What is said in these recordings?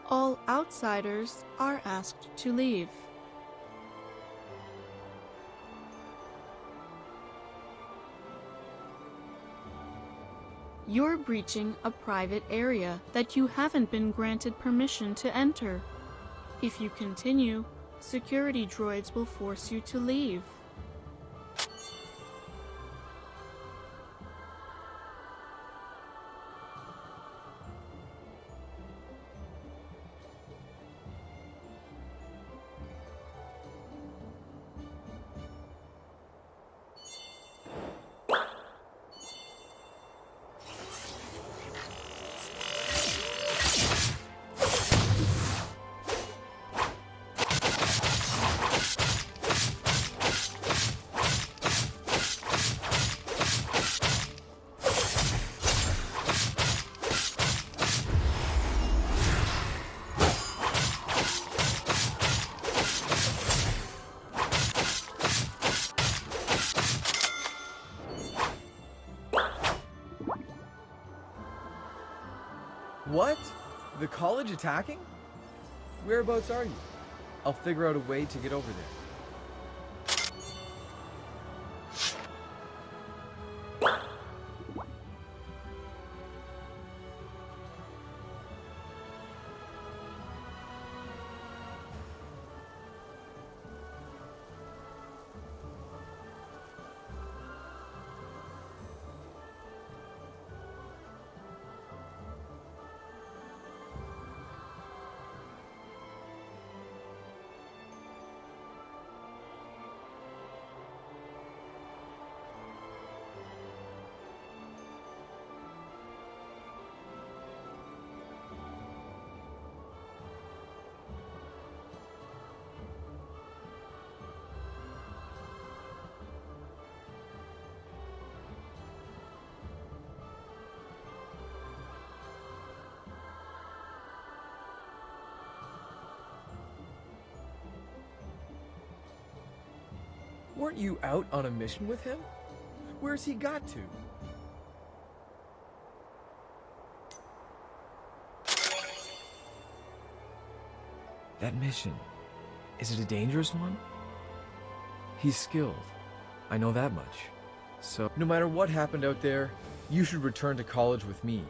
All outsiders are asked to leave. You're breaching a private area that you haven't been granted permission to enter. If you continue, security droids will force you to leave. What? The college attacking? Whereabouts are you? I'll figure out a way to get over there. Weren't you out on a mission with him? Where's he got to? That mission, is it a dangerous one? He's skilled. I know that much. So, no matter what happened out there, you should return to college with me.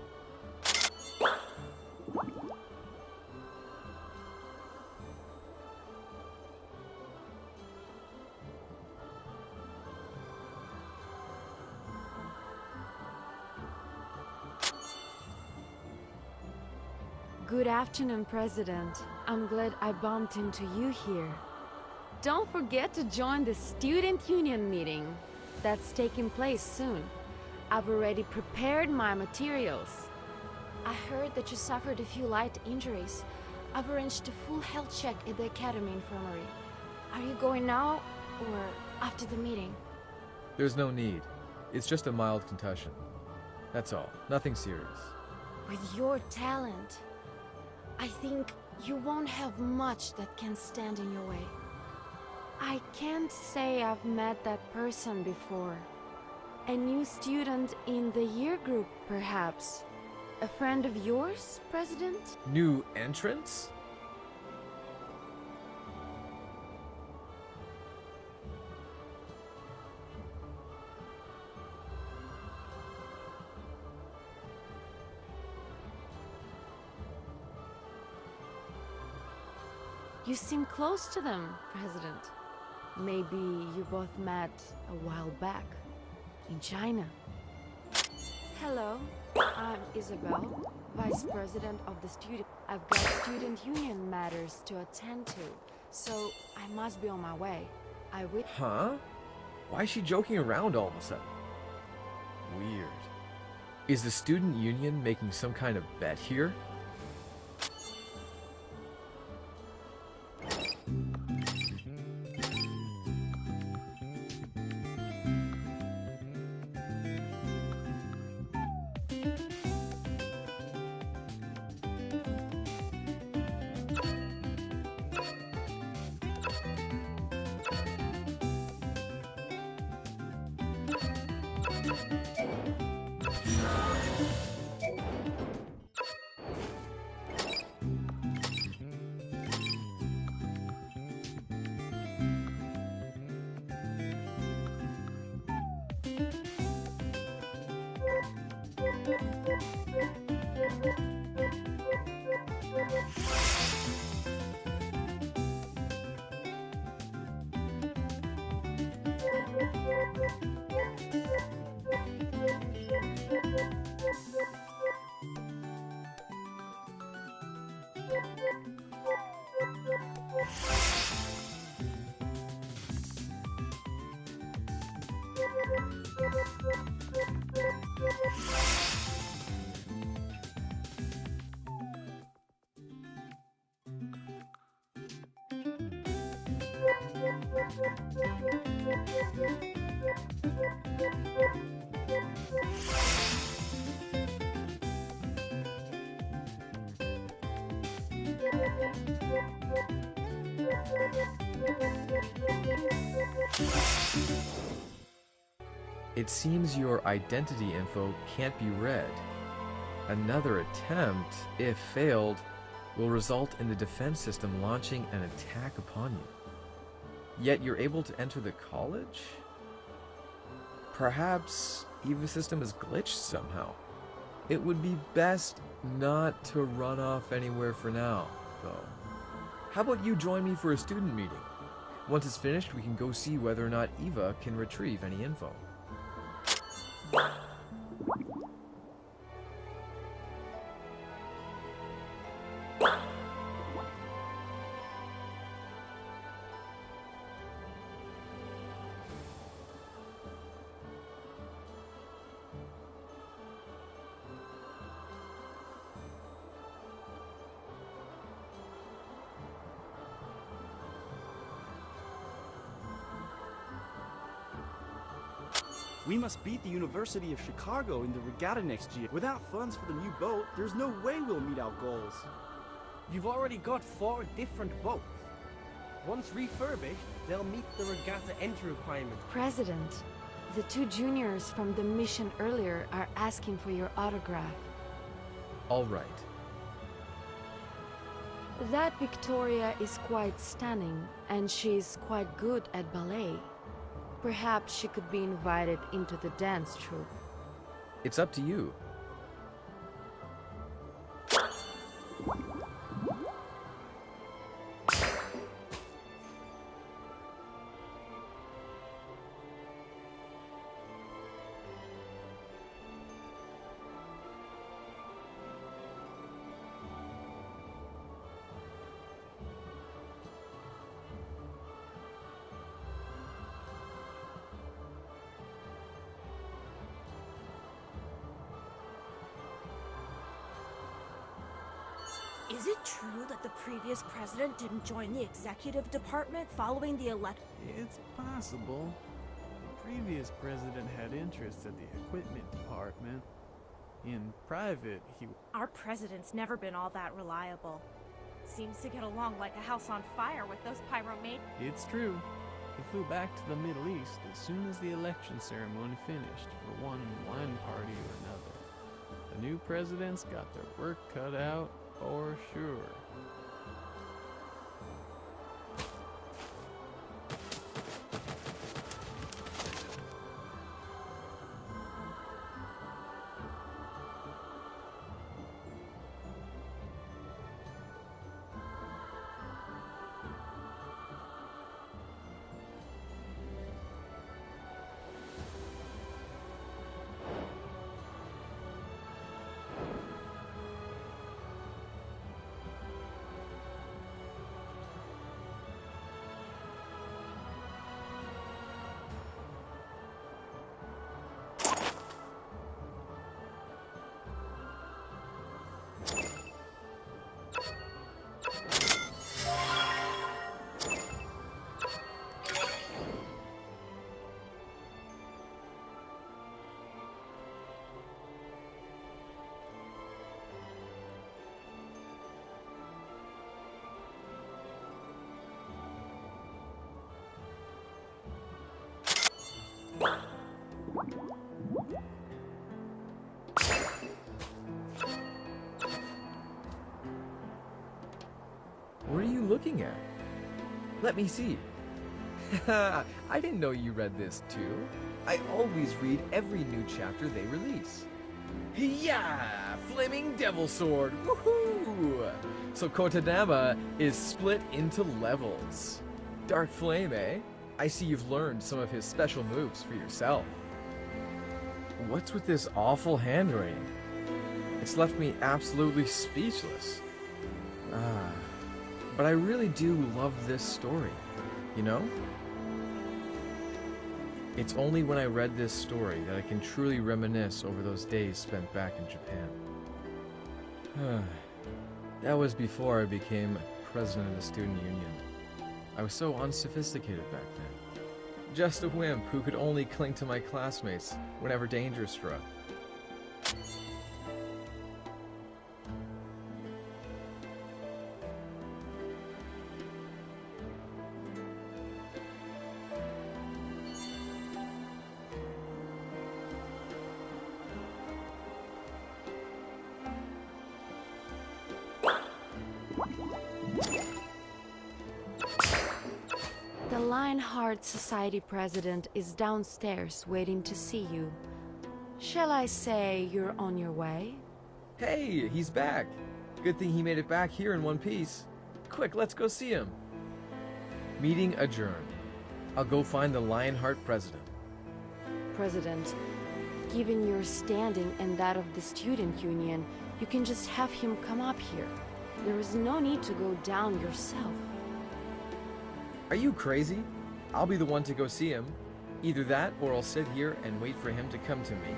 Good afternoon, President. I'm glad I bumped into you here. Don't forget to join the Student Union meeting. That's taking place soon. I've already prepared my materials. I heard that you suffered a few light injuries. I've arranged a full health check at the Academy Infirmary. Are you going now, or after the meeting? There's no need. It's just a mild concussion. That's all. Nothing serious. With your talent, I think you won't have much that can stand in your way. I can't say I've met that person before. A new student in the year group, perhaps. A friend of yours, President? New entrants? You seem close to them, President. Maybe you both met a while back, in China. Hello, I'm Isabel, Vice President of the student. I've got student union matters to attend to, so I must be on my way. I will. Huh? Why is she joking around all of a sudden? Weird. Is the student union making some kind of bet here? It seems your identity info can't be read. Another attempt, if failed, will result in the defense system launching an attack upon you. Yet you're able to enter the college? Perhaps EVA system is glitched somehow. It would be best not to run off anywhere for now, though. How about you join me for a student meeting? Once it's finished, we can go see whether or not EVA can retrieve any info. We must beat the University of Chicago in the regatta next year. Without funds for the new boat, there's no way we'll meet our goals. You've already got 4 different boats. Once refurbished, they'll meet the regatta entry requirement. President, the 2 juniors from the mission earlier are asking for your autograph. All right. That Victoria is quite stunning, and she's quite good at ballet. Perhaps she could be invited into the dance troupe. It's up to you. Is it true that the previous president didn't join the executive department following the election? It's possible. The previous president had interests at the equipment department. In private, Our president's never been all that reliable. Seems to get along like a house on fire with those pyromate. It's true. He flew back to the Middle East as soon as the election ceremony finished for one party or another. The new presidents got their work cut out for sure. What are you looking at? Let me see. I didn't know you read this too. I always read every new chapter they release. Yeah, Flaming Devil Sword, woohoo! So Kotodama is split into levels. Dark Flame, eh? I see you've learned some of his special moves for yourself. What's with this awful handwriting? It's left me absolutely speechless. But I really do love this story, you know? It's only when I read this story that I can truly reminisce over those days spent back in Japan. That was before I became president of the student union. I was so unsophisticated back then. Just a wimp who could only cling to my classmates whenever danger struck. The Lionheart Society president is downstairs waiting to see you. Shall I say you're on your way? Hey, he's back! Good thing he made it back here in one piece. Quick, let's go see him. Meeting adjourned. I'll go find the Lionheart president. President, given your standing and that of the student union, you can just have him come up here. There is no need to go down yourself. Are you crazy? I'll be the one to go see him. Either that, or I'll sit here and wait for him to come to me.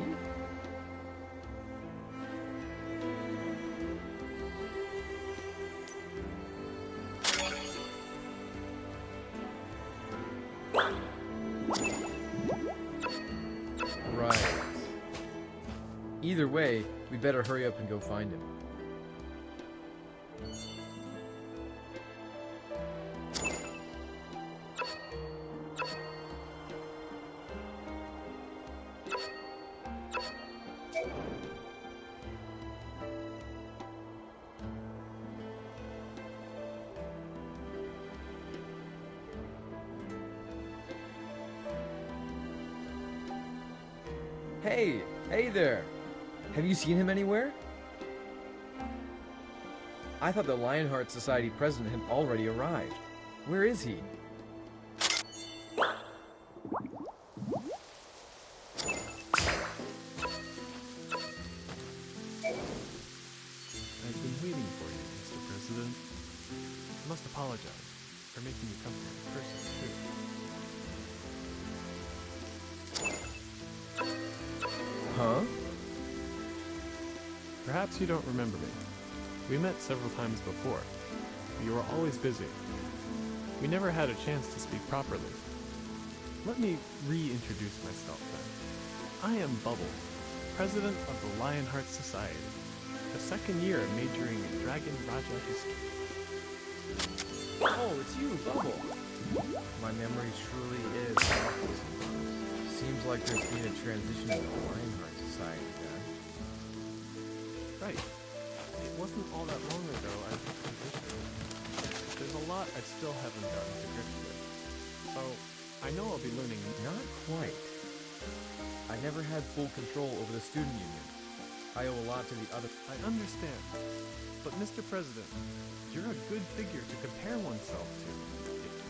Right. Either way, we better hurry up and go find him. Hey there! Have you seen him anywhere? I thought the Lionheart Society president had already arrived. Where is he? I've been waiting for you, Mr. President. I must apologize for making you come here in person, too. Huh? Perhaps you don't remember me. We met several times before, but you were always busy. We never had a chance to speak properly. Let me reintroduce myself then. I am Bubble, president of the Lionheart Society, the second year majoring in Dragon Raja history. Oh, it's you, Bubble. My memory truly is awful sometimes. Seems like there's been a transition in the Lionheart Society then. Right. It wasn't all that long ago I transitioned. There's a lot I still haven't gotten to grips with. So, I know I'll be learning. Not quite. I never had full control over the student union. I owe a lot to the other... I understand. But Mr. President, you're a good figure to compare oneself to.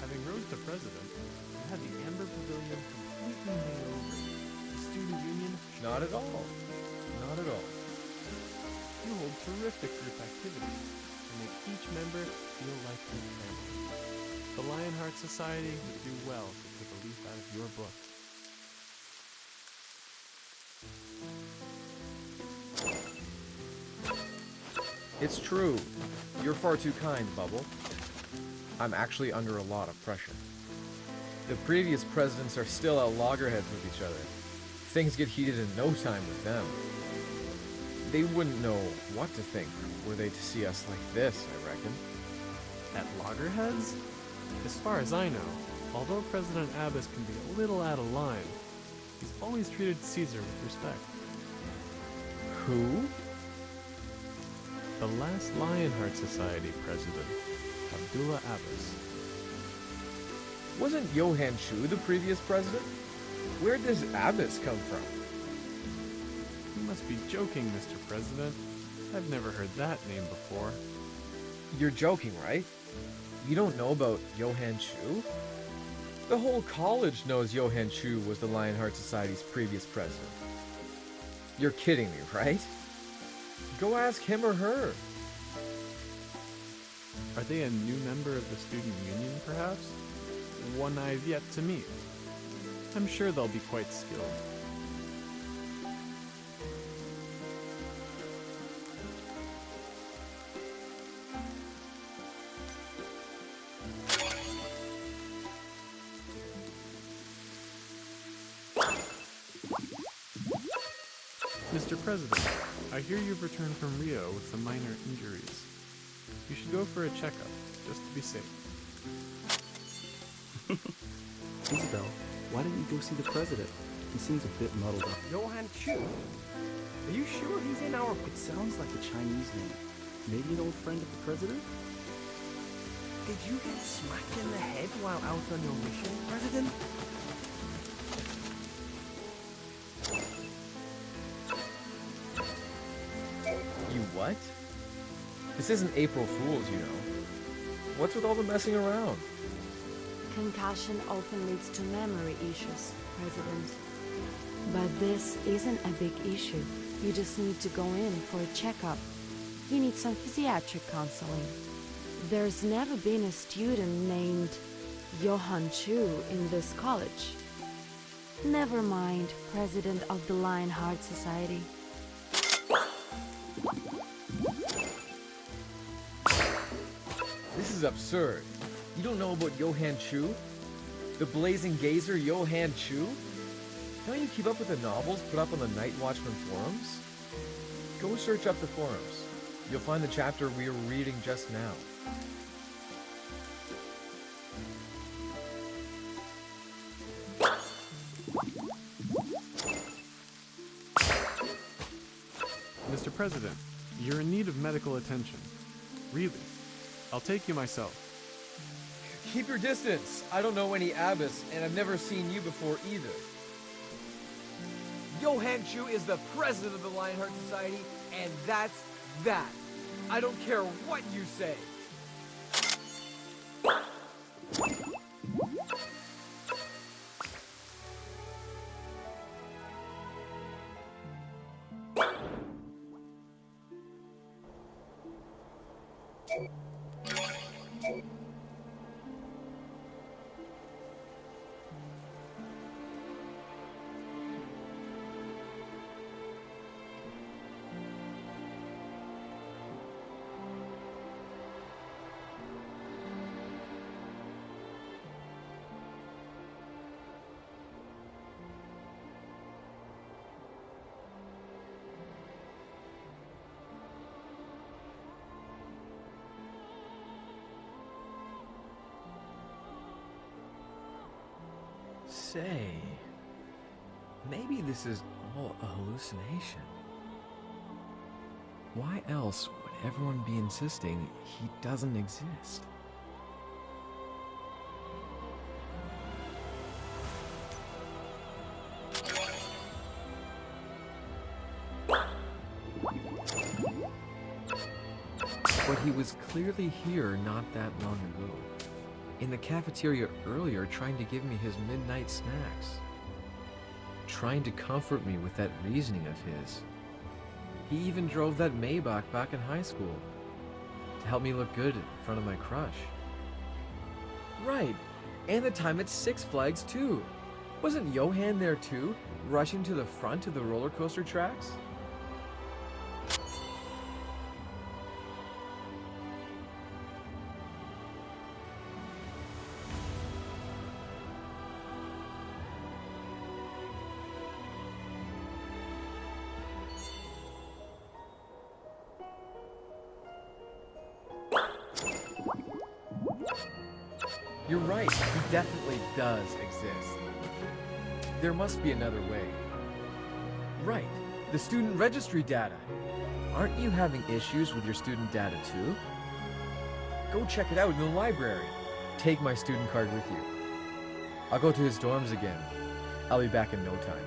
Having rose to president, you had the Amber Pavilion completely made over. The student union... Not at all. Not at all. You hold terrific group activities and make each member feel like a family. The Lionheart Society would do well to take a leaf out of your book. It's true. You're far too kind, Bubble. I'm actually under a lot of pressure. The previous presidents are still at loggerheads with each other. Things get heated in no time with them. They wouldn't know what to think were they to see us like this, I reckon. At loggerheads? As far as I know, although President Abbas can be a little out of line, he's always treated Caesar with respect. Who? The last Lionheart Society president, Abdullah Abbas. Wasn't Johann Shu the previous president? Where does Abbas come from? You must be joking, Mr. President. I've never heard that name before. You're joking, right? You don't know about Johann Shu? The whole college knows Johann Shu was the Lionheart Society's previous president. You're kidding me, right? Go ask him or her. Are they a new member of the student union, perhaps? One I've yet to meet. I'm sure they'll be quite skilled. Mr. President, I hear you've returned from Rio with some minor injuries. You should go for a checkup, just to be safe. Isabel, why didn't you go see the president? He seems a bit muddled up. Johan Chu? Are you sure he's in our... It sounds like a Chinese name. Maybe an old friend of the president? Did you get smacked in the head while out on your mission, President? You what? This isn't April Fool's, you know. What's with all the messing around? Concussion often leads to memory issues, President. But this isn't a big issue. You just need to go in for a checkup. You need some physiatric counseling. There's never been a student named Johan Chu in this college. Never mind, President of the Lionheart Society. This is absurd. You don't know about Johan Chu? The blazing gazer Johan Chu? Don't you keep up with the novels put up on the Night Watchman forums? Go search up the forums. You'll find the chapter we were reading just now. Mr. President, you're in need of medical attention. Really. I'll take you myself. Keep your distance. I don't know any Abbas, and I've never seen you before either. Johan Chu is the president of the Lionheart Society, and that's that. I don't care what you say. Say, maybe this is all a hallucination. Why else would everyone be insisting he doesn't exist? But he was clearly here not that long ago. In the cafeteria earlier, trying to give me his midnight snacks. Trying to comfort me with that reasoning of his. He even drove that Maybach back in high school. To help me look good in front of my crush. Right, and the time at Six Flags too. Wasn't Johan there too, rushing to the front of the roller coaster tracks? You're right, he definitely does exist. There must be another way. Right, the student registry data. Aren't you having issues with your student data too? Go check it out in the library. Take my student card with you. I'll go to his dorms again. I'll be back in no time.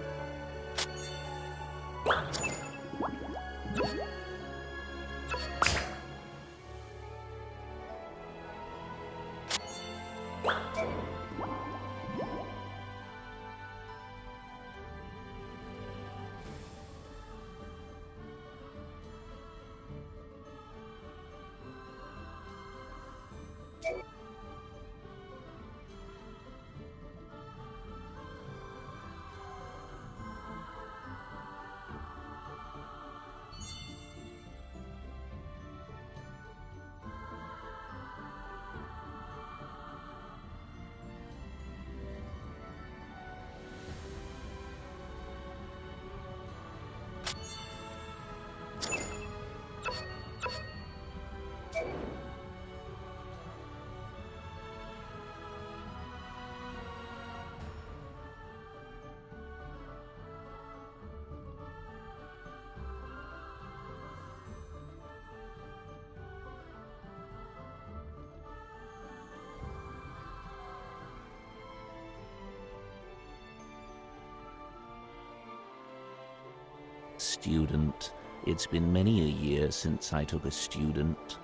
Student. It's been many a year since I took a student.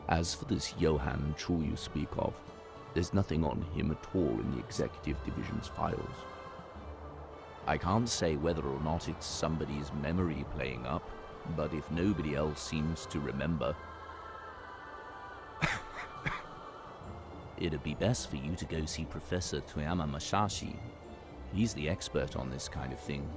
As for this Johann Chu you speak of, there's nothing on him at all in the Executive Division's files. I can't say whether or not it's somebody's memory playing up, but if nobody else seems to remember, it'd be best for you to go see Professor Toyama Masashi. He's the expert on this kind of thing.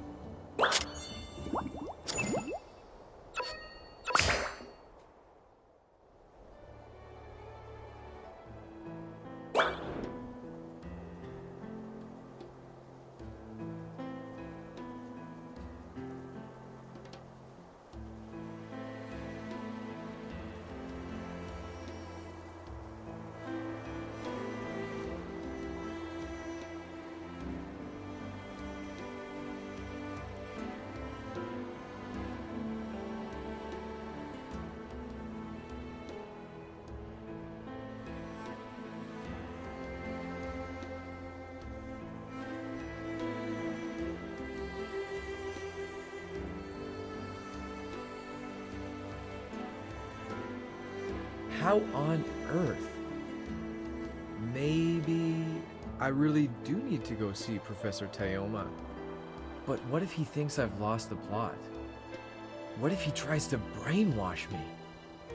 How on earth? Maybe I really do need to go see Professor Toyama. But what if he thinks I've lost the plot? What if he tries to brainwash me?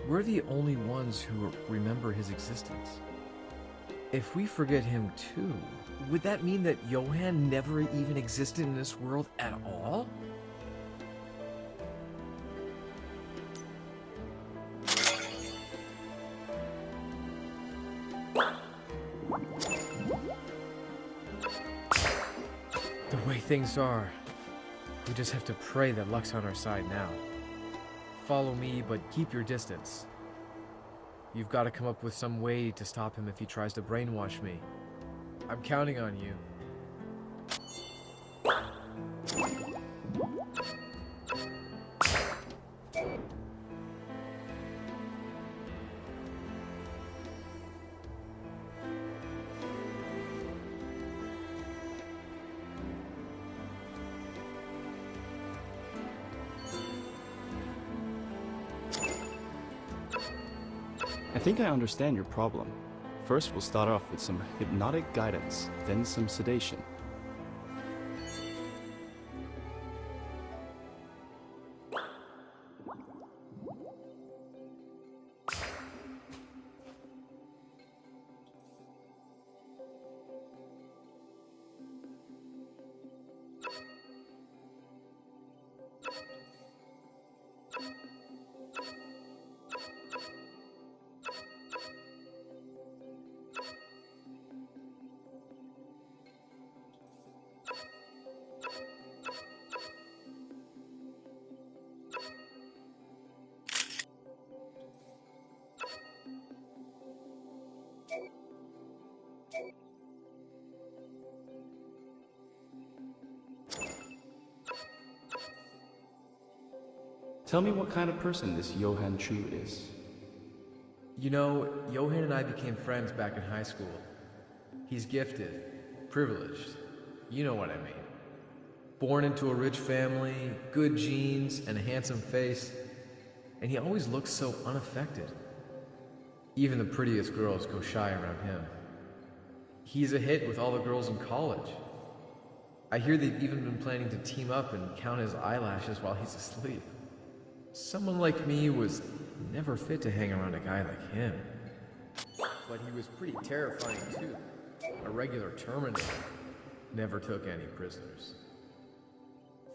We're the only ones who remember his existence. If we forget him too, would that mean that Johann never even existed in this world at all? The way things are, we just have to pray that luck's on our side now. Follow me, but keep your distance. You've got to come up with some way to stop him if he tries to brainwash me. I'm counting on you. I think I understand your problem. First, we'll start off with some hypnotic guidance, then some sedation. Tell me what kind of person this Johann Chu is. You know, Johann and I became friends back in high school. He's gifted, privileged. You know what I mean. Born into a rich family, good genes, and a handsome face. And he always looks so unaffected. Even the prettiest girls go shy around him. He's a hit with all the girls in college. I hear they've even been planning to team up and count his eyelashes while he's asleep. Someone like me was never fit to hang around a guy like him. But he was pretty terrifying too. A regular Terminator. Never took any prisoners.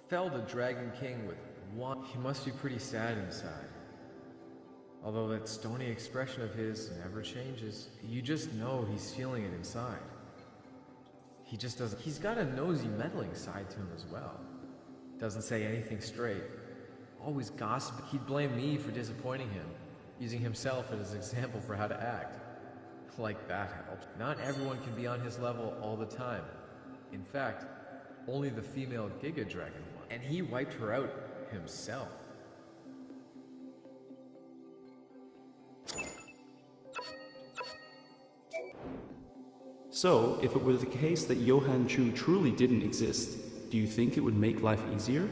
Felled a Dragon King with one. He must be pretty sad inside. Although that stony expression of his never changes. You just know he's feeling it inside. He just doesn't. He's got a nosy, meddling side to him as well. Doesn't say anything straight. Always gossiping. He'd blame me for disappointing him, using himself as an example for how to act. Like that helps. Not everyone can be on his level all the time. In fact, only the female Giga Dragon won. And he wiped her out himself. So, if it were the case that Johann Chu truly didn't exist, Do you think it would make life easier?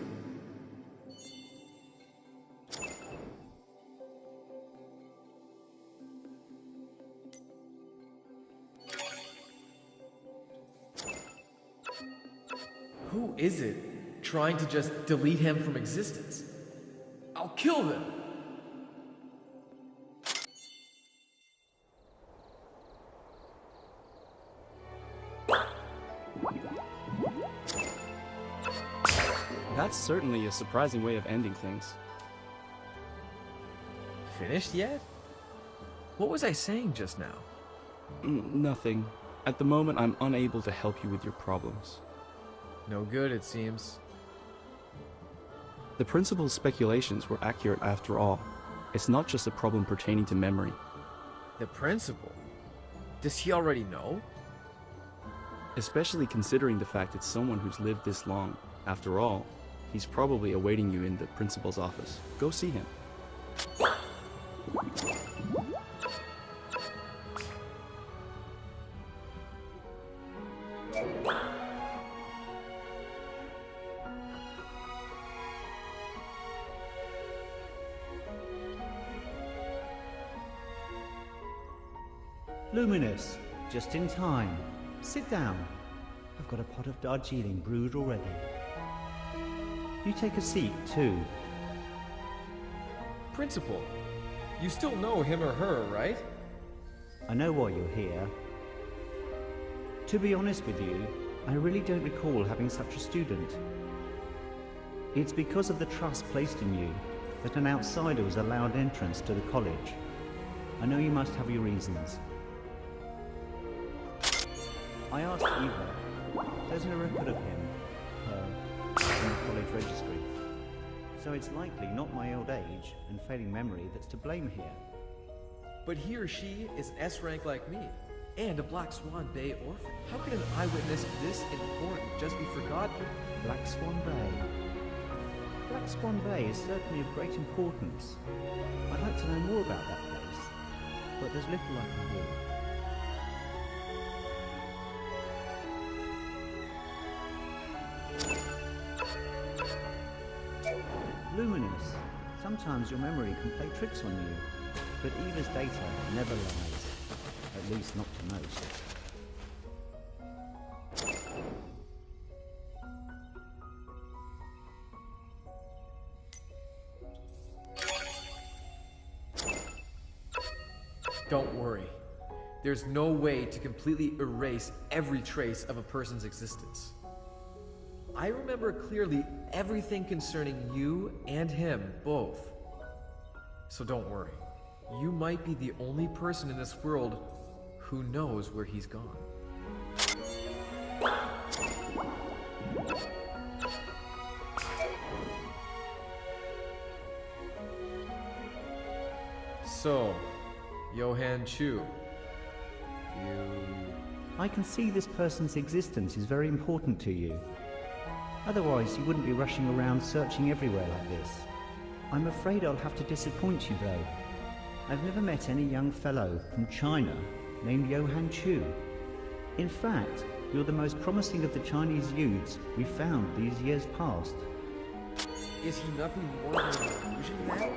Who is it trying to just delete him from existence? I'll kill them! That's certainly a surprising way of ending things. Finished yet? What was I saying just now? Nothing. At the moment, I'm unable to help you with your problems. No good, it seems. The principal's speculations were accurate after all. It's not just a problem pertaining to memory. The principal? Does he already know? Especially considering the fact it's someone who's lived this long. After all, he's probably awaiting you in the principal's office. Go see him. Luminous, just in time. Sit down. I've got a pot of Darjeeling brewed already. You take a seat, too. Principal, you still know him or her, right? I know why you're here. To be honest with you, I really don't recall having such a student. It's because of the trust placed in you that an outsider was allowed entrance to the college. I know you must have your reasons. I asked Eva. There's no record of him, in the college registry. So it's likely not my old age and failing memory that's to blame here. But he or she is an S rank like me, and a Black Swan Bay orphan. How could an eyewitness this important just be forgotten? Black Swan Bay. Black Swan Bay is certainly of great importance. I'd like to know more about that place, but there's little I can do. Luminous, sometimes your memory can play tricks on you, but Eva's data never lies, at least not to most. Don't worry. There's no way to completely erase every trace of a person's existence. I remember clearly everything concerning you and him, both. So don't worry. You might be the only person in this world who knows where he's gone. So, Johan Chu, I can see this person's existence is very important to you. Otherwise, you wouldn't be rushing around searching everywhere like this. I'm afraid I'll have to disappoint you, though. I've never met any young fellow from China named Johan Chu. In fact, you're the most promising of the Chinese youths we've found these years past. Is he nothing more than an illusion then?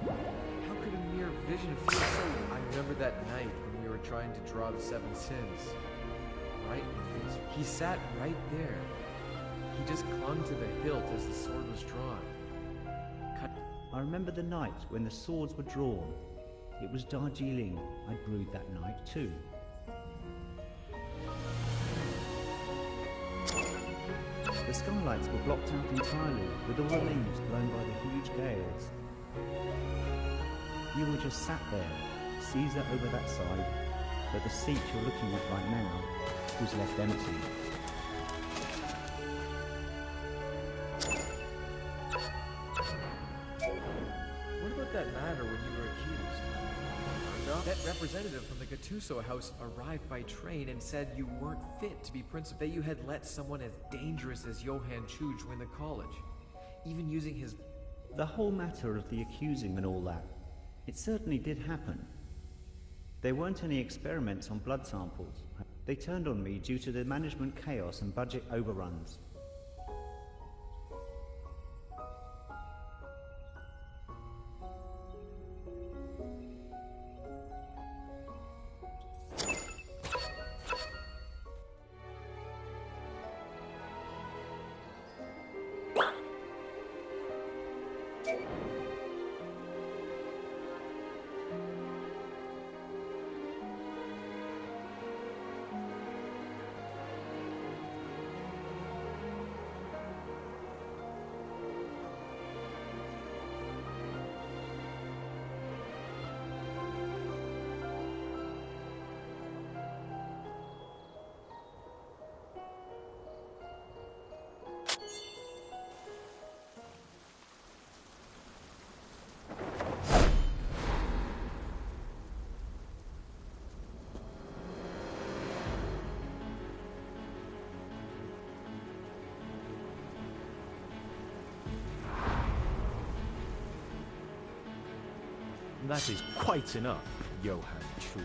How could a mere vision feel so... I remember that night when we were trying to draw the 7 sins. Right? He sat right there. He just clung to the hilt as the sword was drawn. I remember the night when the swords were drawn. It was Darjeeling I brewed that night too. The skylights were blocked out entirely, with all the leaves blown by the huge gales. You were just sat there, Caesar over that side, but the seat you're looking at right now was left empty. What about that matter when you were accused? That representative from the Gattuso house arrived by train and said you weren't fit to be principal, that you had let someone as dangerous as Johan Chu join the college, even using his... The whole matter of the accusing and all that, it certainly did happen. There weren't any experiments on blood samples. They turned on me due to the management chaos and budget overruns. That is quite enough, Johann Chu.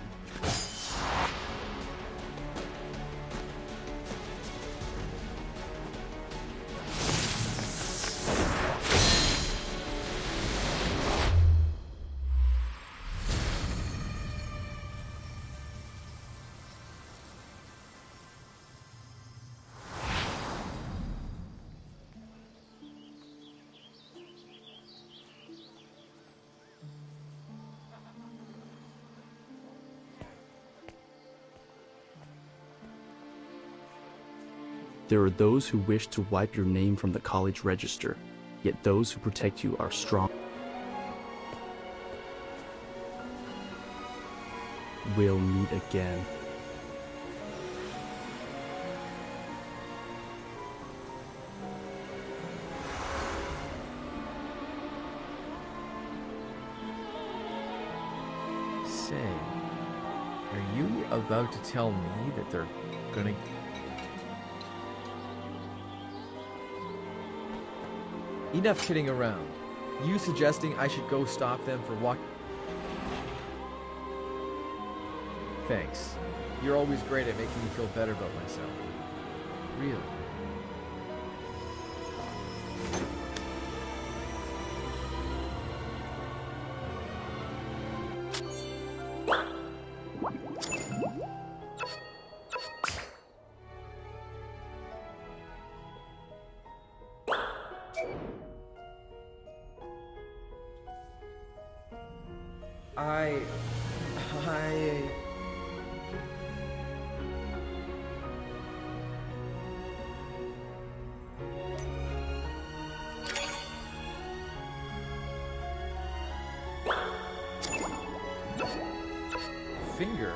There are those who wish to wipe your name from the college register, yet those who protect you are strong. We'll meet again. Say, are you about to tell me that they're gonna... Enough kidding around. You suggesting I should go stop them for walk... Thanks. You're always great at making me feel better about myself. Really. Finger?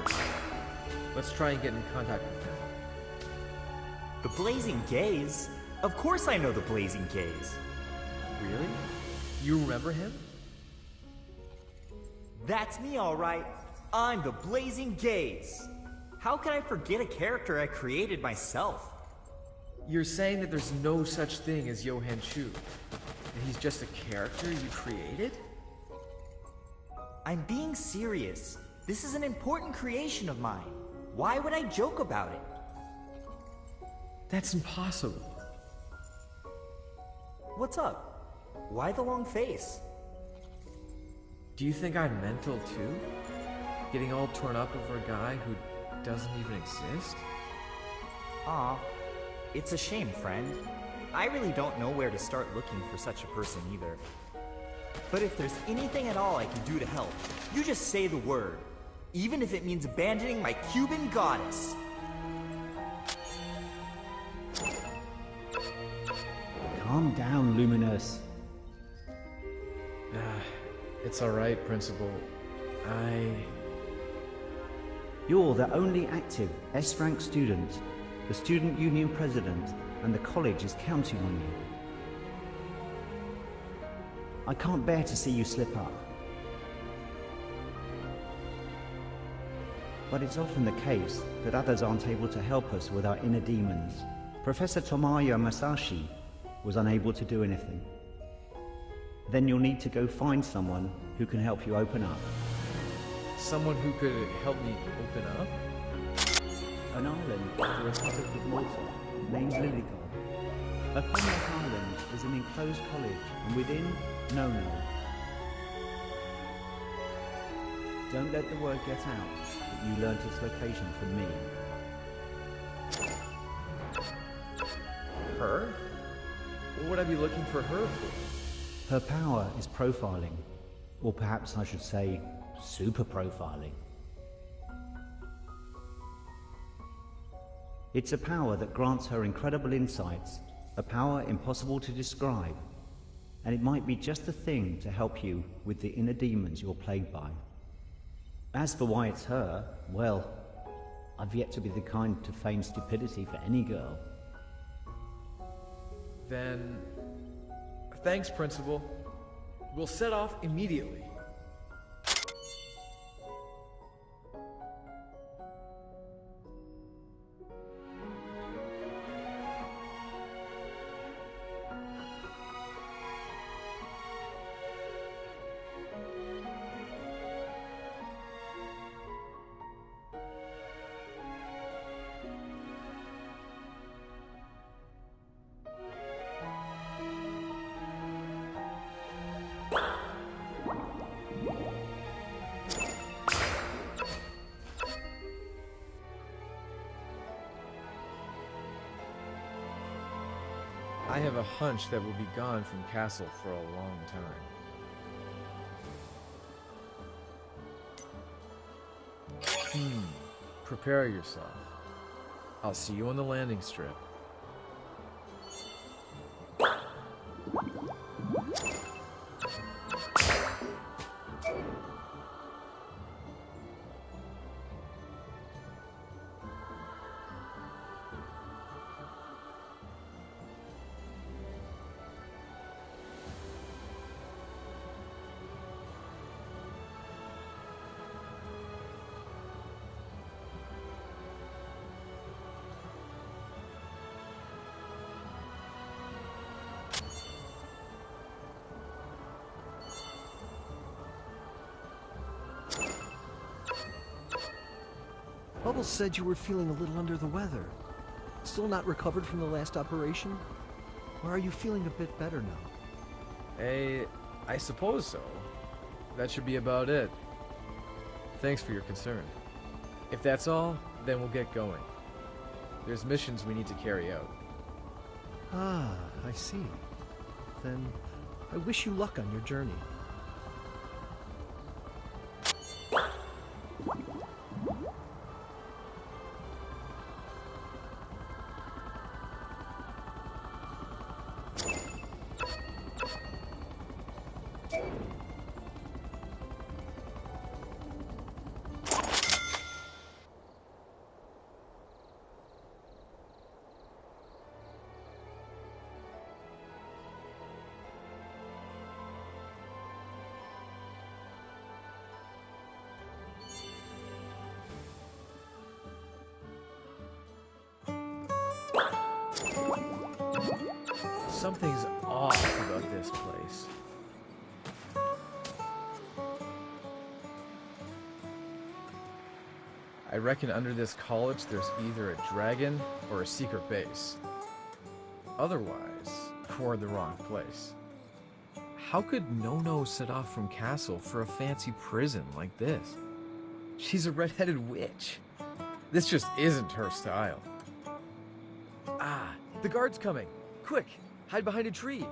Let's try and get in contact with him. The Blazing Gaze? Of course I know the Blazing Gaze. Really? You remember him? That's me, all right. I'm the Blazing Gaze. How can I forget a character I created myself? You're saying that there's no such thing as Johann Chu? That he's just a character you created? I'm being serious. This is an important creation of mine. Why would I joke about it? That's impossible. What's up? Why the long face? Do you think I'm mental too? Getting all torn up over a guy who doesn't even exist? Aw, it's a shame, friend. I really don't know where to start looking for such a person either. But if there's anything at all I can do to help, you just say the word. Even if it means abandoning my Cuban goddess. Calm down, Luminous. It's alright, Principal. You're the only active S-rank student, the student union president, and the college is counting on you. I can't bear to see you slip up. But it's often the case that others aren't able to help us with our inner demons. Professor Tomoya Masashi was unable to do anything. Then you'll need to go find someone who can help you open up. Someone who could help me open up? An island in the Republic of Malta named Lilygold. Upon that island is an enclosed college, and within, Nono. Don't let the word get out that you learnt its location from me. Her? What would I be looking for her for? Her power is profiling, or perhaps I should say, super profiling. It's a power that grants her incredible insights, a power impossible to describe, and it might be just the thing to help you with the inner demons you're plagued by. As for why it's her, well, I've yet to be the kind to feign stupidity for any girl. Then... thanks, Principal. We'll set off immediately. I have a hunch that we'll be gone from Castle for a long time. Prepare yourself. I'll see you on the landing strip. Bubbles said you were feeling a little under the weather. Still not recovered from the last operation? Or are you feeling a bit better now? I suppose so. That should be about it. Thanks for your concern. If that's all, then we'll get going. There's missions we need to carry out. Ah, I see. Then I wish you luck on your journey. Something's off about this place. I reckon under this college there's either a dragon or a secret base. Otherwise, we're in the wrong place. How could Nono set off from Castle for a fancy prison like this? She's a red-headed witch. This just isn't her style. Ah, the guard's coming. Quick, hide behind a tree.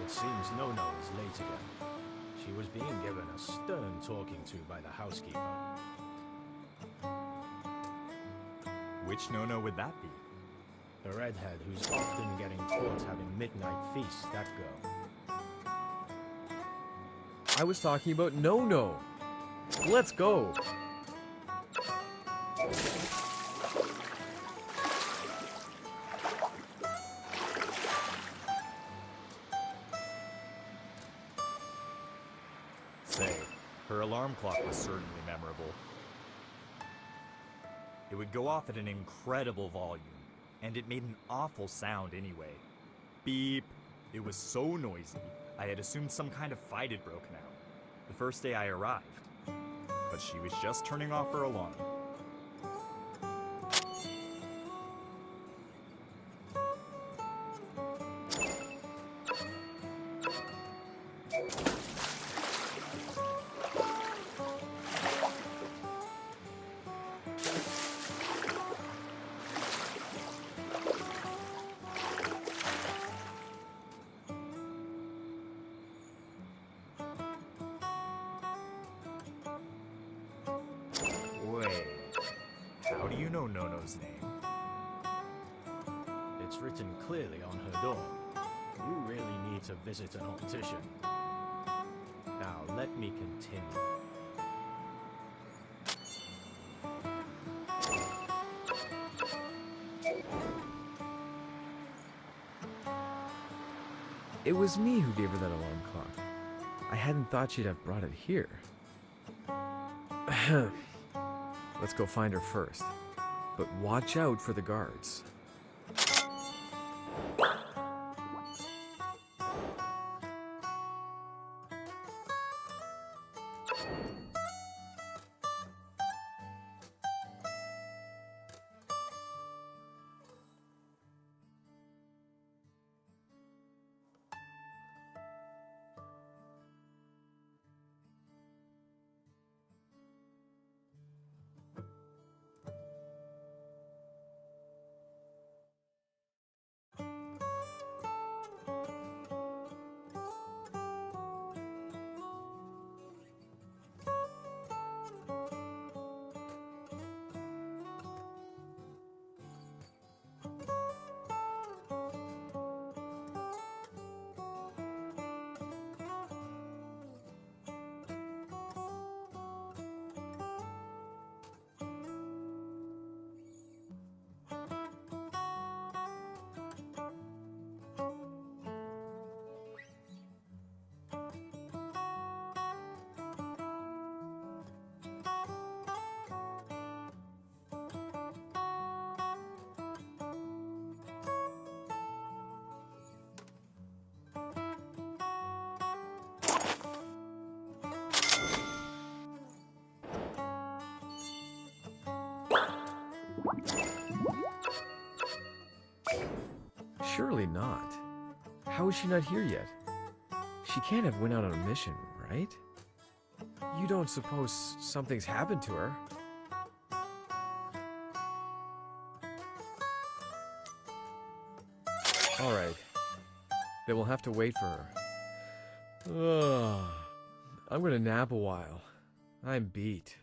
It seems Nono is late again. She was being given a stern talking to by the housekeeper. Which Nono would that be? The redhead who's often getting caught having midnight feasts, that girl. I was talking about Nono. Let's go. Say, her alarm clock was certainly memorable. It would go off at an incredible volume, and it made an awful sound anyway. Beep. It was so noisy, I had assumed some kind of fight had broken out the first day I arrived. But she was just turning off her alarm. Wait, how do you know Nono's name? It's written clearly on her door. You really need to visit an optician. Now, let me continue. It was me who gave her that alarm clock. I hadn't thought she'd have brought it here. Let's go find her first. But watch out for the guards. Surely not. How is she not here yet? She can't have went out on a mission, right? You don't suppose something's happened to her? Alright. Then we'll have to wait for her. Ugh. I'm gonna nap a while. I'm beat.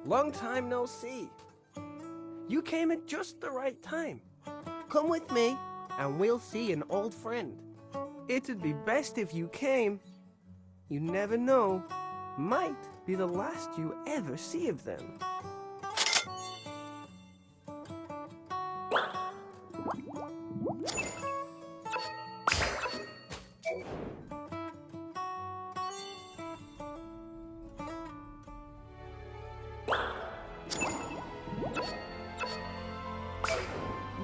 Long time no see. You came at just the right time. Come with me, and we'll see an old friend. It'd be best if you came. You never know. Might be the last you ever see of them.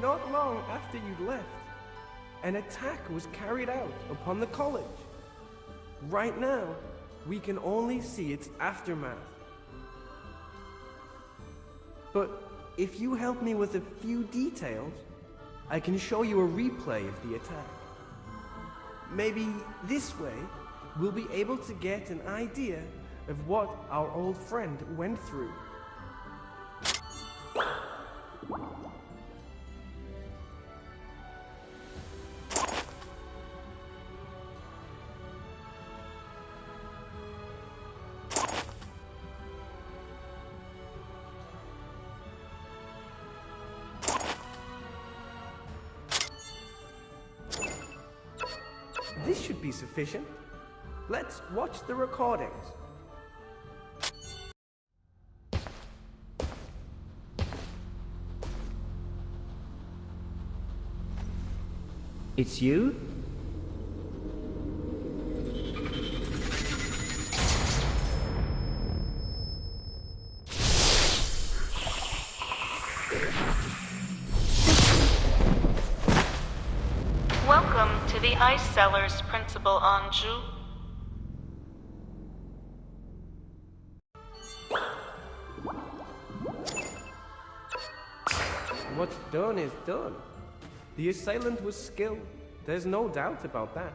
Not long after you'd left, an attack was carried out upon the college. Right now, we can only see its aftermath. But if you help me with a few details, I can show you a replay of the attack. Maybe this way, we'll be able to get an idea of what our old friend went through. This should be sufficient. Let's watch the recordings. It's you? Welcome to the Ice Cellars, Principal Anju. What's done is done. The assailant was skilled, there's no doubt about that.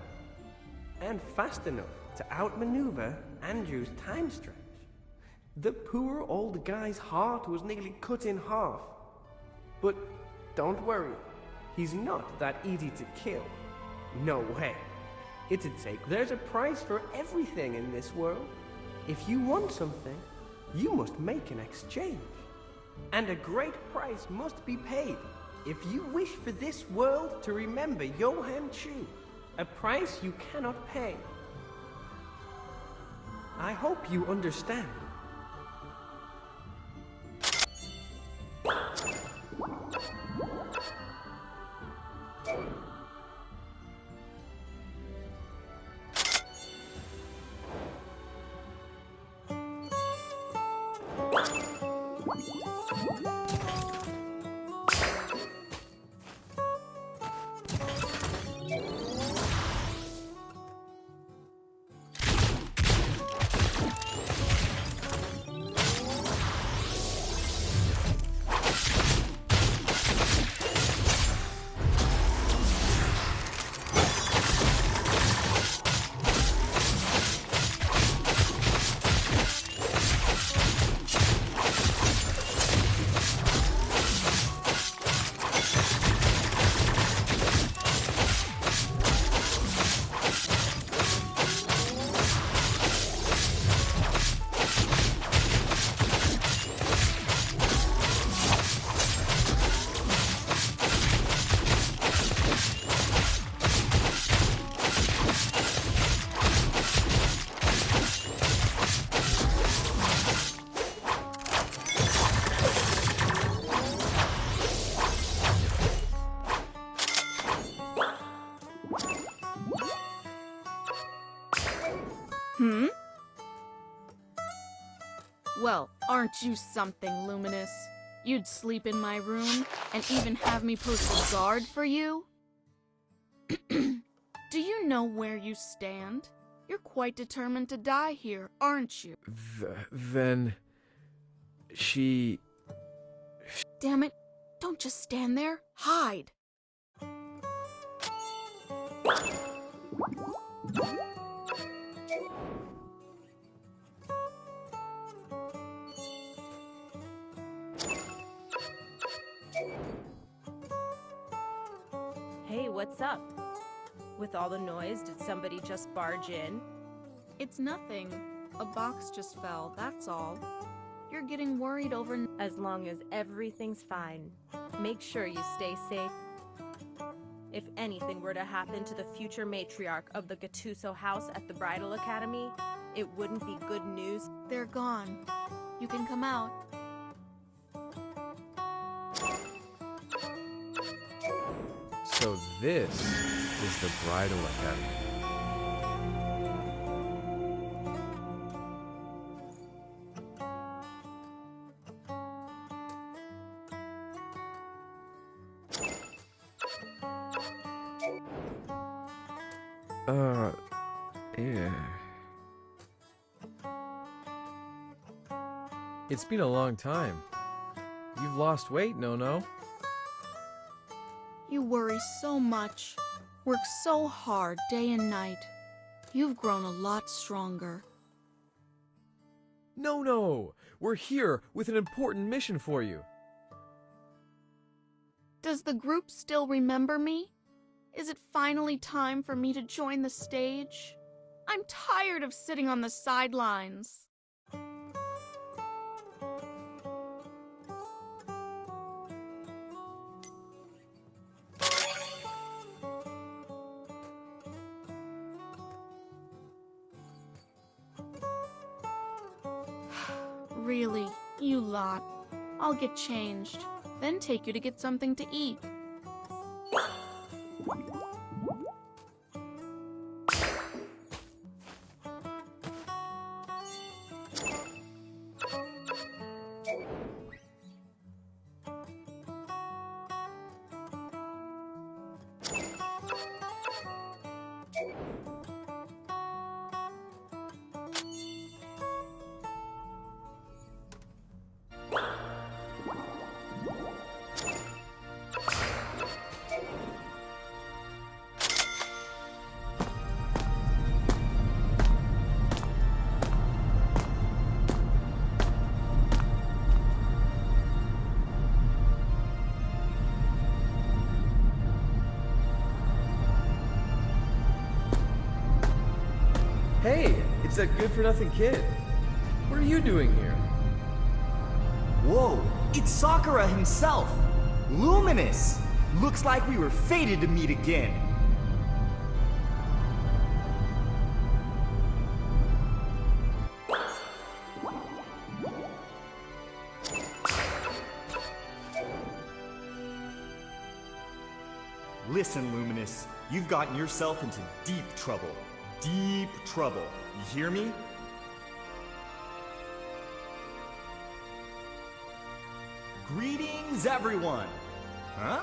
And fast enough to outmaneuver Andrew's time stretch. The poor old guy's heart was nearly cut in half. But don't worry, he's not that easy to kill. No way. It'd take. There's a price for everything in this world. If you want something, you must make an exchange. And a great price must be paid if you wish for this world to remember Johann Chu. A price you cannot pay. I hope you understand. Well, aren't you something, Luminous? You'd sleep in my room and even have me post a guard for you? Do you know where you stand? You're quite determined to die here, aren't you? Then... she... Damn it, don't just stand there. Hide! Hey, what's up? With all the noise, did somebody just barge in? It's nothing. A box just fell, that's all. You're getting worried over... As long as everything's fine, make sure you stay safe. If anything were to happen to the future matriarch of the Gattuso house at the Bridal Academy, it wouldn't be good news. They're gone. You can come out. So this is the Bridal Academy. Yeah. It's been a long time. You've lost weight, No. You worry so much, work so hard day and night. You've grown a lot stronger. No, we're here with an important mission for you. Does the group still remember me? Is it finally time for me to join the stage? I'm tired of sitting on the sidelines. Really, you lot. I'll get changed, then take you to get something to eat. Hey, it's that good-for-nothing kid. What are you doing here? Whoa, it's Sakura himself! Luminous! Looks like we were fated to meet again. Listen, Luminous, you've gotten yourself into deep trouble. Deep trouble. You hear me? Greetings, everyone! Huh?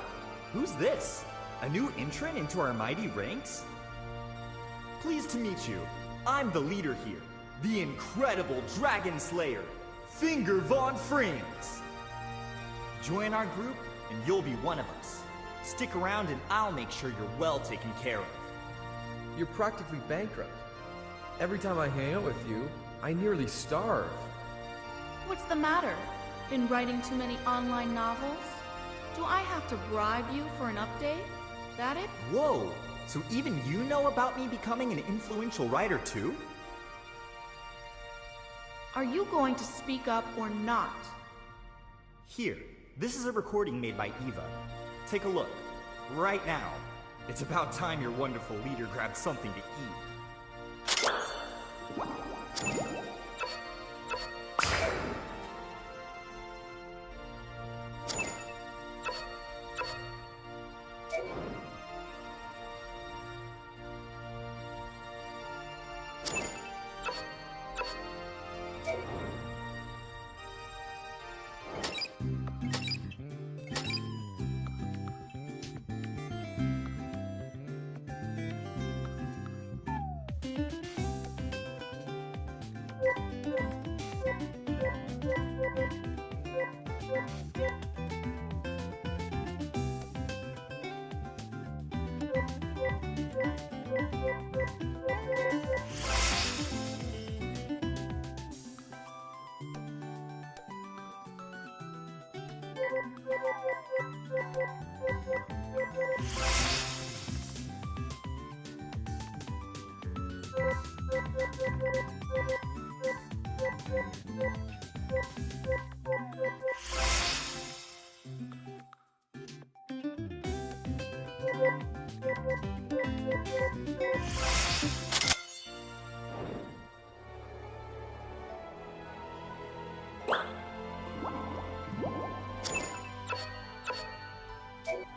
Who's this? A new entrant into our mighty ranks? Pleased to meet you. I'm the leader here, the incredible Dragon Slayer, Finger Von Frings. Join our group, and you'll be one of us. Stick around and I'll make sure you're well taken care of. You're practically bankrupt. Every time I hang out with you, I nearly starve. What's the matter? Been writing too many online novels? Do I have to bribe you for an update? That it? Whoa! So even you know about me becoming an influential writer too? Are you going to speak up or not? Here, this is a recording made by Eva. Take a look. Right now. It's about time your wonderful leader grabbed something to eat.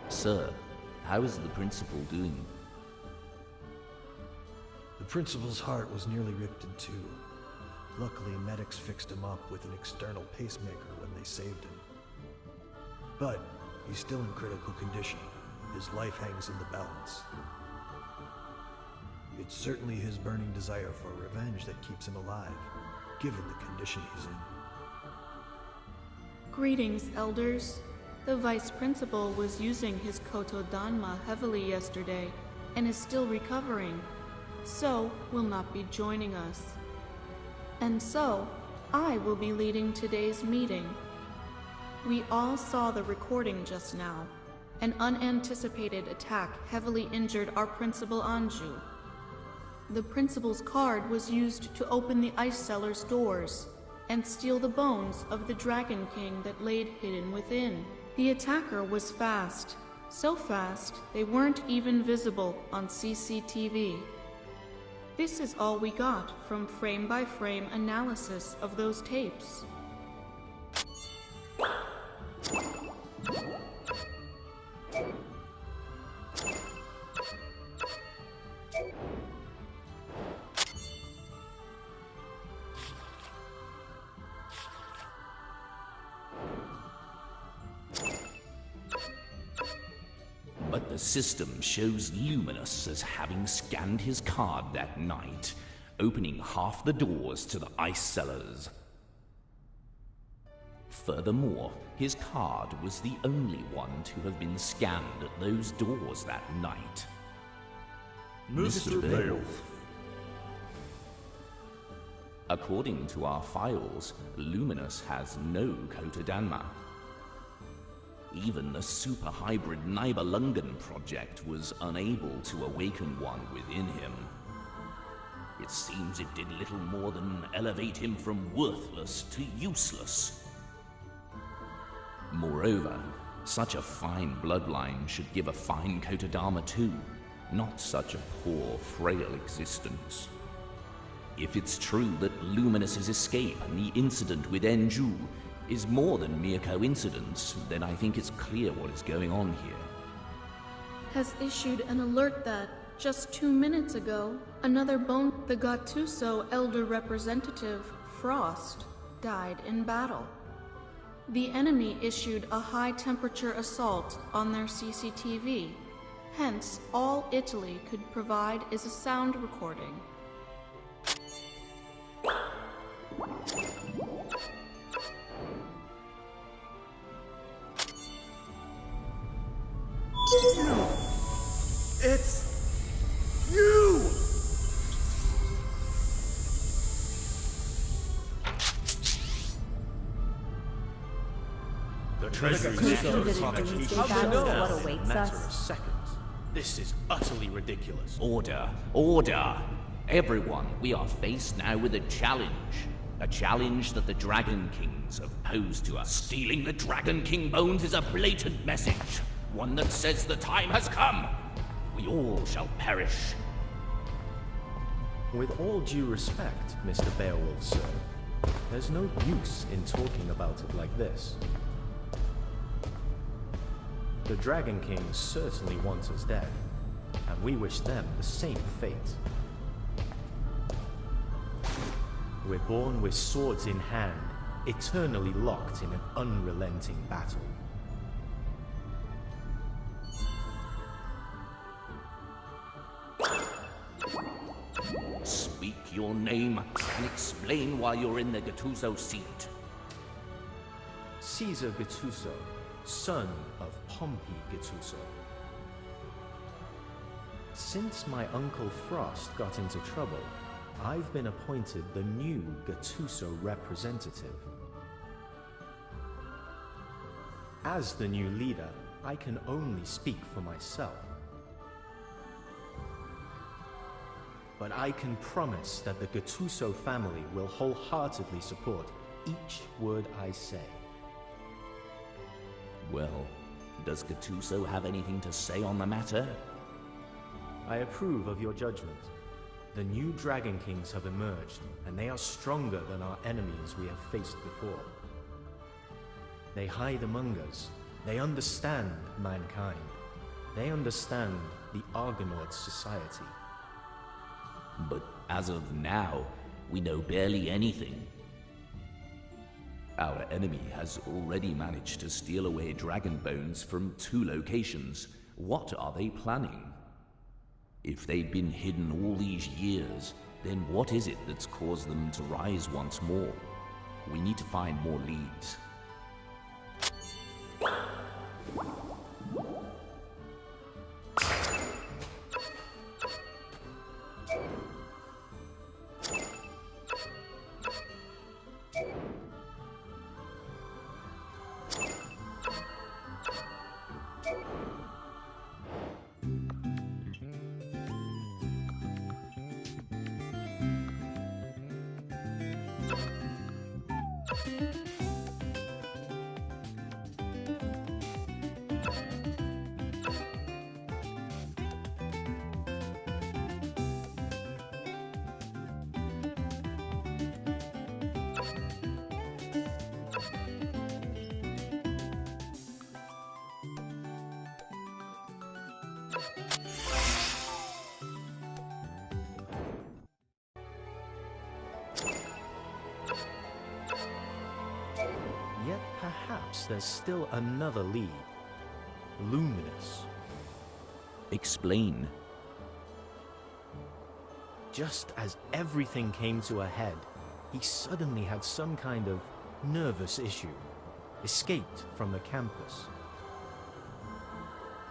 Sir, how is the principal doing? The principal's heart was nearly ripped in two. Luckily, medics fixed him up with an external pacemaker when they saved him. But he's still in critical condition. His life hangs in the balance. It's certainly his burning desire for revenge that keeps him alive, given the condition he's in. Greetings, elders. The vice principal was using his Kotodanma heavily yesterday and is still recovering, so will not be joining us. And so, I will be leading today's meeting. We all saw the recording just now. An unanticipated attack heavily injured our principal Anju. The principal's card was used to open the ice cellar's doors and steal the bones of the Dragon King that laid hidden within. The attacker was fast, so fast they weren't even visible on CCTV. This is all we got from frame-by-frame analysis of those tapes. But the system shows Luminous as having scanned his card that night, opening half the doors to the ice cellars. Furthermore, his card was the only one to have been scanned at those doors that night. Mr. Beowulf. According to our files, Luminous has no Kotodanma. Even the super hybrid Nibelungen project was unable to awaken one within him. It seems it did little more than elevate him from worthless to useless. Moreover, such a fine bloodline should give a fine Kotodanma too, not such a poor, frail existence. If it's true that Luminous's escape and the incident with Enju is more than mere coincidence, then I think it's clear what is going on here. Has issued an alert that, just 2 minutes ago, another bone, the Gattuso elder representative, Frost, died in battle. The enemy issued a high-temperature assault on their CCTV. Hence, all Italy could provide is a sound recording. It's you! The treasury what awaits matter us. of seconds. This is utterly ridiculous. Order! Order! Everyone, we are faced now with a challenge. A challenge that the Dragon Kings have posed to us. Stealing the Dragon King bones is a blatant message. One that says the time has come. We all shall perish. With all due respect, Mr. Beowulf, sir, there's no use in talking about it like this. The Dragon Kings certainly want us dead, and we wish them the same fate. We're born with swords in hand, eternally locked in an unrelenting battle. Speak your name and explain why you're in the Gattuso seat. Caesar Gattuso, son of Pompey Gattuso. Since my uncle Frost got into trouble, I've been appointed the new Gattuso representative. As the new leader, I can only speak for myself. But I can promise that the Gattuso family will wholeheartedly support each word I say. Well, does Gattuso have anything to say on the matter? I approve of your judgment. The new Dragon Kings have emerged, and they are stronger than our enemies we have faced before. They hide among us. They understand mankind. They understand the Argonaut society. But as of now, we know barely anything. Our enemy has already managed to steal away dragon bones from 2 locations. What are they planning? If they've been hidden all these years, then what is it that's caused them to rise once more? We need to find more leads. Yet perhaps there's still another lead. Luminous. Explain. Just as everything came to a head, he suddenly had some kind of nervous issue. Escaped from the campus.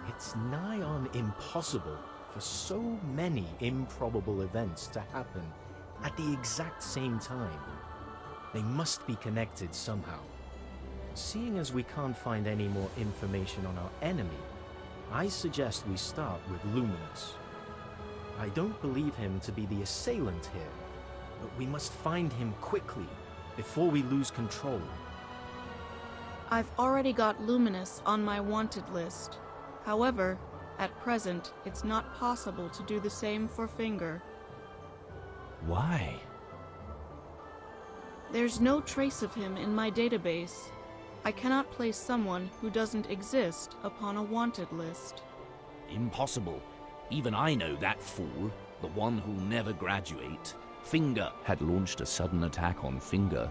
It's nigh on impossible for so many improbable events to happen at the exact same time. They must be connected somehow. Seeing as we can't find any more information on our enemy, I suggest we start with Luminous. I don't believe him to be the assailant here, but we must find him quickly, before we lose control. I've already got Luminous on my wanted list. However, at present, it's not possible to do the same for Finger. Why? There's no trace of him in my database. I cannot place someone who doesn't exist upon a wanted list. Impossible. Even I know that fool, the one who'll never graduate. Finger had launched a sudden attack on Finger,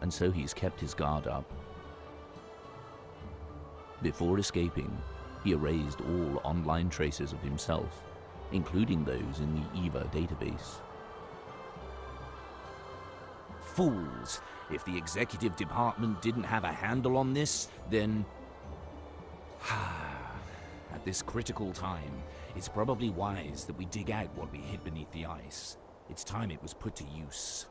and so he's kept his guard up. Before escaping, he erased all online traces of himself, including those in the EVA database. Fools! If the executive department didn't have a handle on this, then... At this critical time, it's probably wise that we dig out what we hid beneath the ice. It's time it was put to use.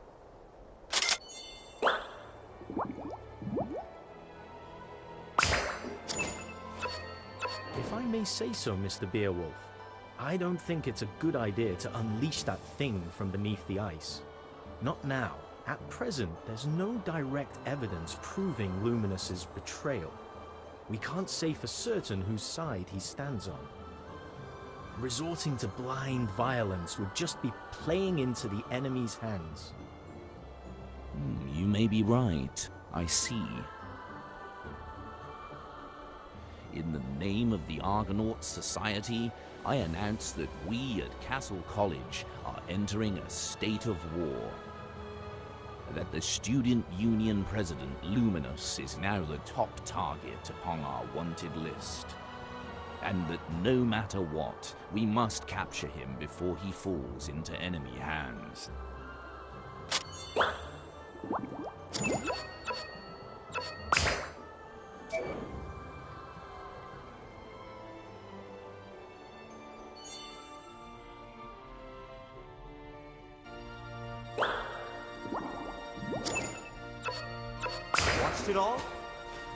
If I may say so, Mr. Beowulf, I don't think it's a good idea to unleash that thing from beneath the ice. Not now. At present, there's no direct evidence proving Luminous's betrayal. We can't say for certain whose side he stands on. Resorting to blind violence would just be playing into the enemy's hands. You may be right. I see. In the name of the Argonaut Society, I announce that we at Castle College are entering a state of war. That the Student Union President, Luminous, is now the top target upon our wanted list. And that no matter what, we must capture him before he falls into enemy hands. Watched it all?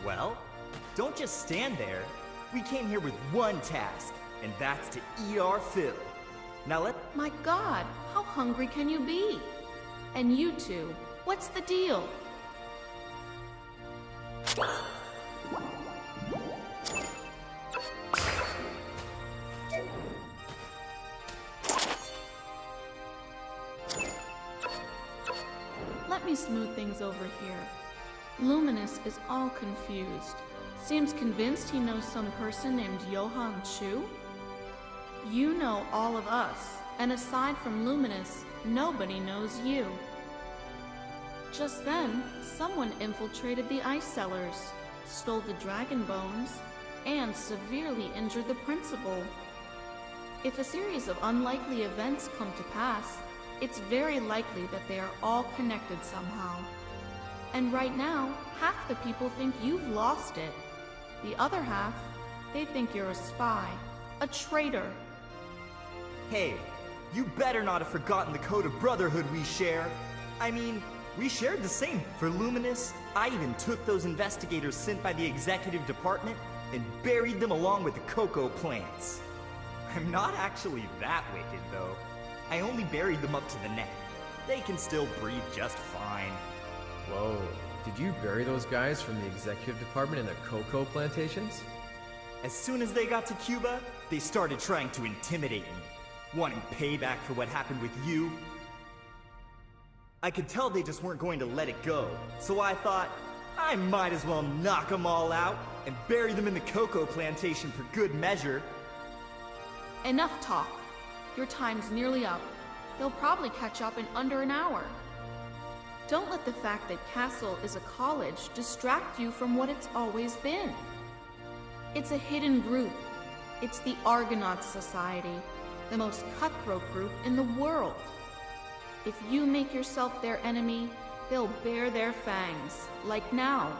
Well, don't just stand there. We came here with one task, and that's to eat our fill. Now My God, how hungry can you be? And you two, what's the deal? Let me smooth things over here. Luminous is all confused. Seems convinced he knows some person named Johann Chu. You know all of us, and aside from Luminous, nobody knows you. Just then, someone infiltrated the ice cellars, stole the dragon bones, and severely injured the principal. If a series of unlikely events come to pass, it's very likely that they are all connected somehow. And right now, half the people think you've lost it. The other half, they think you're a spy, a traitor. Hey, you better not have forgotten the code of brotherhood we share. I mean, we shared the same. For Luminous, I even took those investigators sent by the executive department and buried them along with the cocoa plants. I'm not actually that wicked, though. I only buried them up to the neck. They can still breathe just fine. Whoa, did you bury those guys from the executive department in the cocoa plantations? As soon as they got to Cuba, they started trying to intimidate me, wanting payback for what happened with you. I could tell they just weren't going to let it go, so I thought, I might as well knock them all out and bury them in the cocoa plantation for good measure. Enough talk. Your time's nearly up. They'll probably catch up in under an hour. Don't let the fact that Castle is a college distract you from what it's always been. It's a hidden group. It's the Argonauts Society, the most cutthroat group in the world. If you make yourself their enemy, they'll bare their fangs, like now.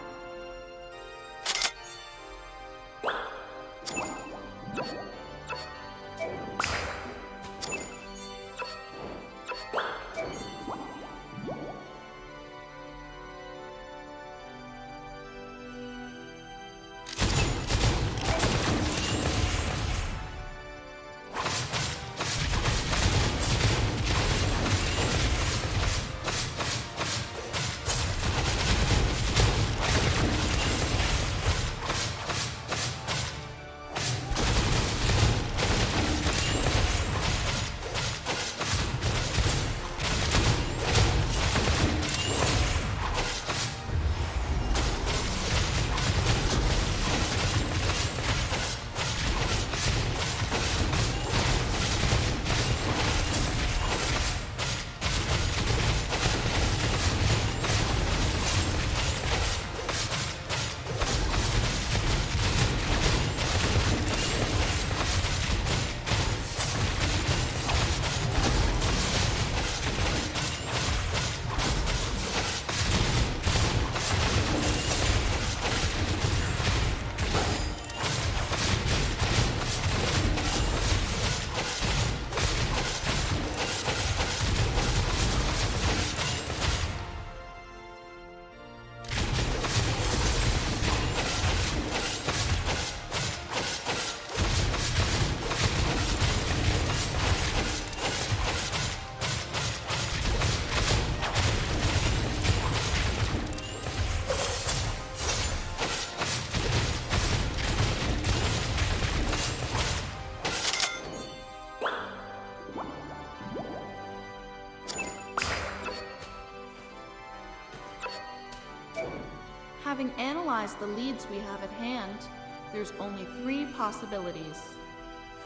Having analyzed the leads we have at hand, there's only 3 possibilities.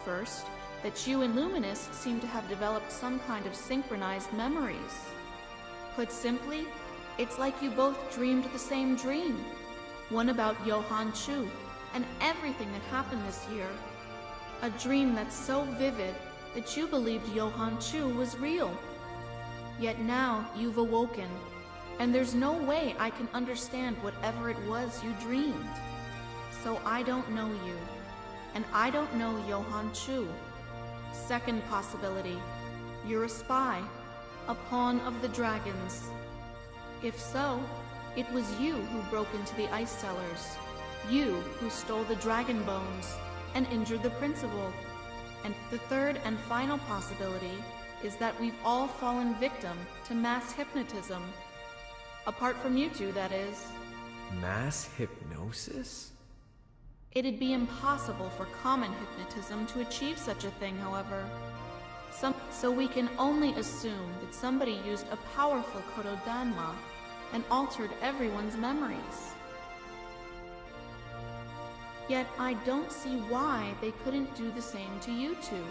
First, that you and Luminous seem to have developed some kind of synchronized memories. Put simply, it's like you both dreamed the same dream. One about Johann Chu and everything that happened this year. A dream that's so vivid that you believed Johann Chu was real. Yet now you've awoken, and there's no way I can understand whatever it was you dreamed. So I don't know you, and I don't know Johann Chu. Second possibility, you're a spy, a pawn of the dragons. If so, it was you who broke into the ice cellars. You who stole the dragon bones and injured the principal. And the third and final possibility is that we've all fallen victim to mass hypnotism. Apart from you two, that is. Mass hypnosis? It'd be impossible for common hypnotism to achieve such a thing, however. So we can only assume that somebody used a powerful Kotodanma and altered everyone's memories. Yet I don't see why they couldn't do the same to you two.